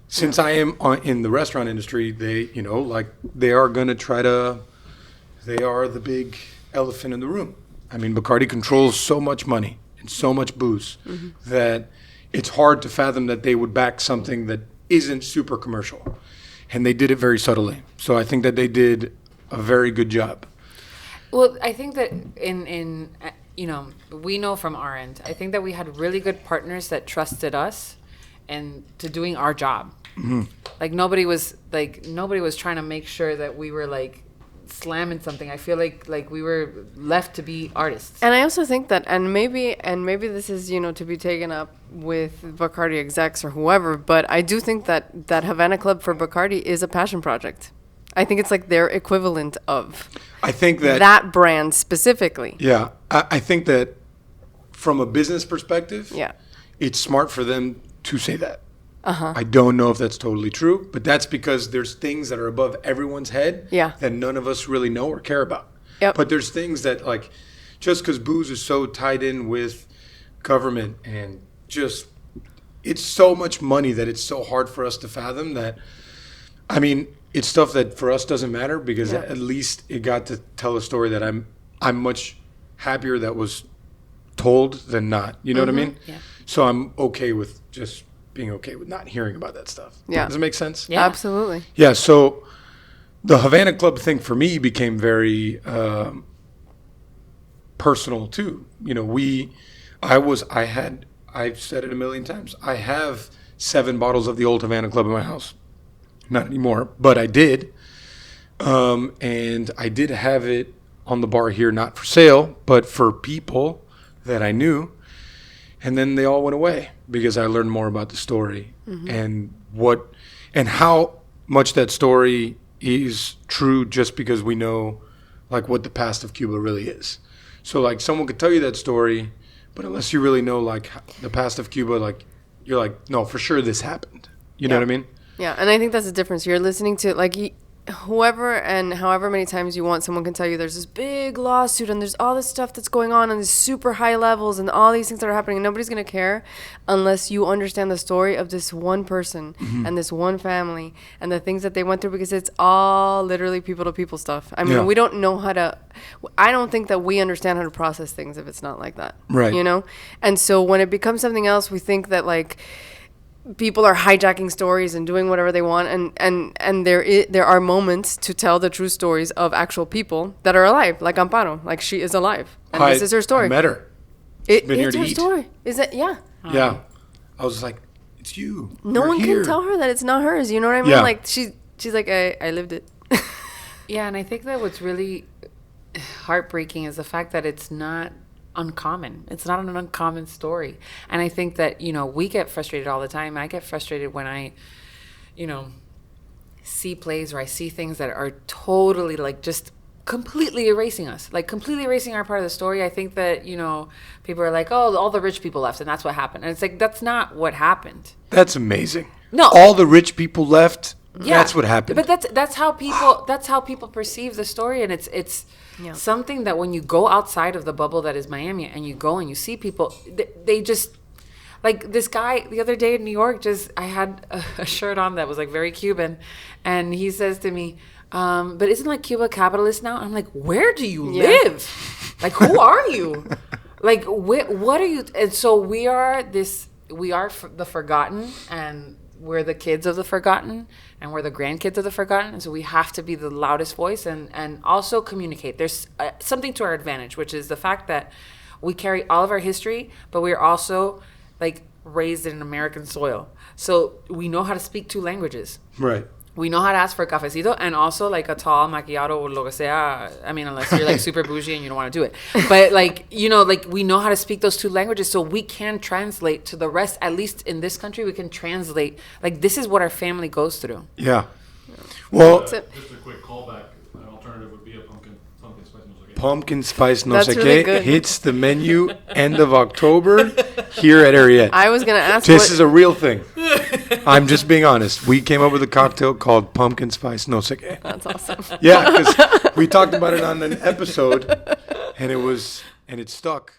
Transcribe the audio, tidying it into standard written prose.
since I am in the restaurant industry, they, they are going to they are the big elephant in the room. I mean, Bacardi controls so much money and so much booze that it's hard to fathom that they would back something that isn't super commercial. And they did it very subtly. So I think that they did a very good job. Well, I think that we know from our end, I think that we had really good partners that trusted us and to doing our job. Mm-hmm. Like nobody was trying to make sure that we were like slamming something. I feel like we were left to be artists. And I also think that, and maybe this is, to be taken up with Bacardi execs or whoever, but I do think that Havana Club for Bacardi is a passion project. I think it's like their equivalent of I think that brand specifically. Yeah. I think that from a business perspective, yeah, it's smart for them to say that. Uh-huh. I don't know if that's totally true, but that's because there's things that are above everyone's head that none of us really know or care about. Yep. But there's things that, like, just because booze is so tied in with government and just, it's so much money that it's so hard for us to fathom that, I mean, it's stuff that for us doesn't matter because at least it got to tell a story that I'm much happier that was told than not. You know what I mean? Yeah. So I'm okay with just being okay with not hearing about that stuff. Yeah. Does it make sense? Yeah. Absolutely. Yeah. So the Havana Club thing for me became very personal too. I've said it a million times. I have 7 bottles of the old Havana Club in my house. Not anymore, but I did. And I did have it on the bar here, not for sale, but for people that I knew. And then they all went away because I learned more about the story and how much that story is true just because we know like what the past of Cuba really is. So like someone could tell you that story, but unless you really know like the past of Cuba, like you're like, no, for sure this happened. You know what I mean? Yeah, and I think that's the difference. You're listening to like whoever and however many times you want, someone can tell you there's this big lawsuit and there's all this stuff that's going on these super high levels and all these things that are happening, and nobody's going to care unless you understand the story of this one person and this one family and the things that they went through, because it's all literally people to people stuff. I mean, we don't know I don't think that we understand how to process things if it's not like that. Right. And so when it becomes something else, we think that like people are hijacking stories and doing whatever they want, and there are moments to tell the true stories of actual people that are alive, like Amparo, like she is alive, and this is her story. I met her. It's her story. Is it? Yeah. Yeah. I was like, it's you. No one can tell her that it's not hers. You know what I mean? Yeah. Like she's like, I lived it. Yeah, and I think that what's really heartbreaking is the fact that it's not uncommon. It's not an uncommon story. And I think that, we get frustrated all the time. I get frustrated when I, see plays or I see things that are totally like just completely erasing us, like completely erasing our part of the story. I think that, people are like, oh, all the rich people left and that's what happened. And it's like, that's not what happened. That's amazing. No. All the rich people left. Yeah. That's what happened. But that's how people perceive the story, and it's something that when you go outside of the bubble that is Miami and you go and you see people, they just like this guy the other day in New York. I had a shirt on that was like very Cuban, and he says to me, "But isn't like Cuba capitalist now?" I'm like, "Where do you live? Like, who are you? Like, what are you?" And so we are the forgotten, and we're the kids of the forgotten, and we're the grandkids of the forgotten. And so we have to be the loudest voice and also communicate. There's something to our advantage, which is the fact that we carry all of our history, but we're also like raised in American soil. So we know how to speak 2 languages. Right. We know how to ask for a cafecito and also like a tall macchiato or lo que sea. I mean, unless you're like super bougie and you don't want to do it. But like, like we know how to speak those 2 languages, so we can translate to the rest. At least in this country, we can translate. Like, this is what our family goes through. Yeah. Well, just a quick callback. An alternative would be a pumpkin spice no sé qué. Pumpkin spice no sé really qué good. hits the menu end of October here at Ariete. I was gonna ask. This is a real thing. I'm just being honest. We came up with a cocktail called pumpkin spice no sé qué. That's awesome. Yeah, because we talked about it on an episode, and it stuck.